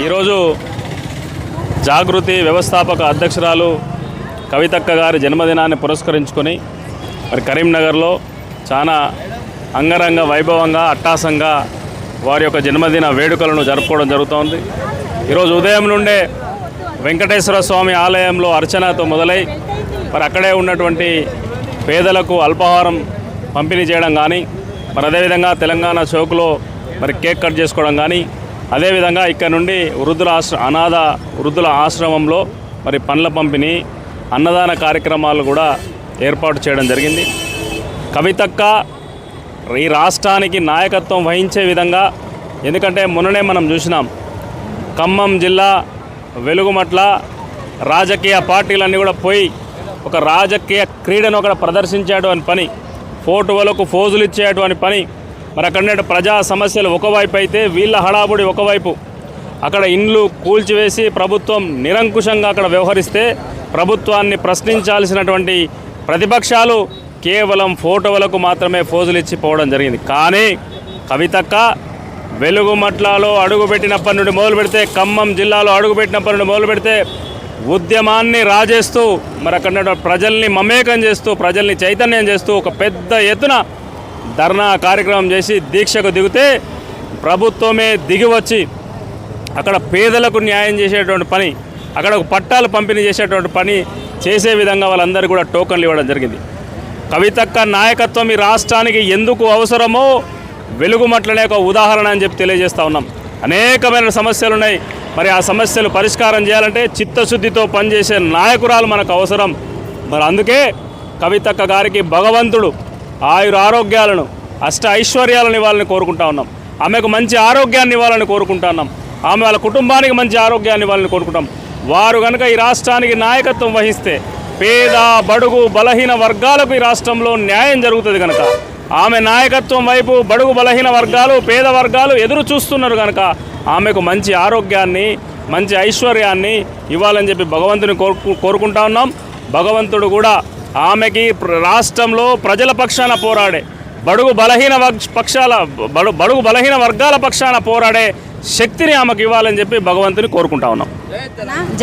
ఈరోజు జాగృతి వ్యవస్థాపక అధ్యక్షురాలు కవితక్క గారి జన్మదినాన్ని పురస్కరించుకొని మరి కరీంనగర్లో చాలా అంగరంగ వైభవంగా అట్టాసంగా వారి యొక్క జన్మదిన వేడుకలను జరుపుకోవడం జరుగుతోంది. ఈరోజు ఉదయం నుండే వెంకటేశ్వర స్వామి ఆలయంలో అర్చనతో మొదలై మరి అక్కడే ఉన్నటువంటి పేదలకు అల్పాహారం పంపిణీ చేయడం కానీ, మరి అదేవిధంగా తెలంగాణ చౌక్లో మరి కేక్ కట్ చేసుకోవడం కానీ, అదేవిధంగా ఇక్కడ నుండి అనాథ వృద్ధుల ఆశ్రమంలో మరి పండ్ల పంపిణీ, అన్నదాన కార్యక్రమాలు కూడా ఏర్పాటు చేయడం జరిగింది. కవితక్క ఈ రాష్ట్రానికి నాయకత్వం వహించే విధంగా, ఎందుకంటే మొన్ననే మనం చూసినాం ఖమ్మం జిల్లా వెలుగుమట్ల రాజకీయ పార్టీలన్నీ కూడా పోయి ఒక రాజకీయ క్రీడను అక్కడ ప్రదర్శించేటువంటి పని, ఫోటోలకు ఫోజులు ఇచ్చేటువంటి పని, మరి అక్కడ ప్రజా సమస్యలు ఒకవైపు అయితే వీళ్ళ హడాబుడి ఒకవైపు, అక్కడ ఇండ్లు కూల్చివేసి ప్రభుత్వం నిరంకుశంగా అక్కడ వ్యవహరిస్తే ప్రభుత్వాన్ని ప్రశ్నించాల్సినటువంటి ప్రతిపక్షాలు కేవలం ఫోటోలకు మాత్రమే ఫోజులు ఇచ్చిపోవడం జరిగింది. కానీ కవితక్క వెలుగుమట్లలో అడుగుపెట్టినప్పటి నుండి మొదలు పెడితే, ఖమ్మం జిల్లాలో అడుగుపెట్టినప్పటి నుండి మొదలు పెడితే ఉద్యమాన్ని రాజేస్తూ మరి అక్కడ ప్రజల్ని మమేకం చేస్తూ, ప్రజల్ని చైతన్యం చేస్తూ ఒక పెద్ద ఎత్తున ధర్నా కార్యక్రమం చేసి దీక్షకు దిగితే ప్రభుత్వమే దిగివచ్చి అక్కడ పేదలకు న్యాయం చేసేటువంటి పని, అక్కడ పట్టాలు పంపిణీ చేసేటువంటి పని చేసే విధంగా వాళ్ళందరూ కూడా టోకన్లు ఇవ్వడం జరిగింది. కవితక్క నాయకత్వం ఈ రాష్ట్రానికి ఎందుకు అవసరమో వెలుగుమట్లనే ఒక ఉదాహరణ అని చెప్పి తెలియజేస్తూ ఉన్నాం. అనేకమైన సమస్యలు ఉన్నాయి. మరి ఆ సమస్యలు పరిష్కారం చేయాలంటే చిత్తశుద్ధితో పనిచేసే నాయకురాలు మనకు అవసరం. మరి అందుకే కవితక్క గారికి భగవంతుడు ఆరోగ్యాలను అష్ట ఐశ్వర్యాలను ఇవ్వాలని కోరుకుంటా ఉన్నాం. ఆమెకు మంచి ఆరోగ్యాన్ని ఇవ్వాలని కోరుకుంటా ఉన్నాం. ఆమె వాళ్ళ కుటుంబానికి మంచి ఆరోగ్యాన్ని ఇవ్వాలని కోరుకుంటాం. వారు కనుక ఈ రాష్ట్రానికి నాయకత్వం వహిస్తే పేద బడుగు బలహీన వర్గాలకు ఈ రాష్ట్రంలో న్యాయం జరుగుతుంది. కనుక ఆమె నాయకత్వం వైపు బడుగు బలహీన వర్గాలు, పేద వర్గాలు ఎదురు చూస్తున్నారు. కనుక ఆమెకు మంచి ఆరోగ్యాన్ని, మంచి ఐశ్వర్యాన్ని ఇవ్వాలని చెప్పి భగవంతుని కోరుకుంటా ఉన్నాం. భగవంతుడు కూడా ఆమెకి రాష్ట్రంలో ప్రజల పక్షాన పోరాడే, బడుగు బలహీన వర్గాల పక్షాన పోరాడే శక్తిని ఆమెకు ఇవ్వాలని చెప్పి భగవంతుని కోరుకుంటా ఉన్నాం.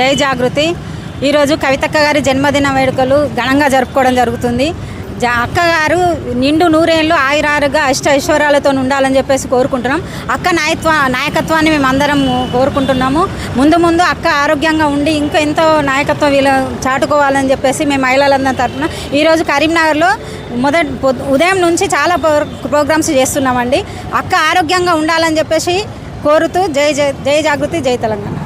జై జాగృతి. ఈరోజు కవితక్క గారి జన్మదిన వేడుకలు ఘనంగా జరుపుకోవడం జరుగుతుంది. అక్కగారు నిండు నూరేళ్ళు ఆయురారుగా అష్ట ఐశ్వర్యాలతో ఉండాలని చెప్పేసి కోరుకుంటున్నాం. అక్క నాయకత్వాన్ని మేము అందరం కోరుకుంటున్నాము. ముందు అక్క ఆరోగ్యంగా ఉండి ఇంకా ఎంతో నాయకత్వం వీళ్ళు చాటుకోవాలని చెప్పేసి మేము మహిళలందరి తరఫున ఈరోజు కరీంనగర్లో ఉదయం నుంచి చాలా ప్రోగ్రామ్స్ చేస్తున్నామండి. అక్క ఆరోగ్యంగా ఉండాలని చెప్పేసి కోరుతూ జై జాగృతి, జై తెలంగాణ.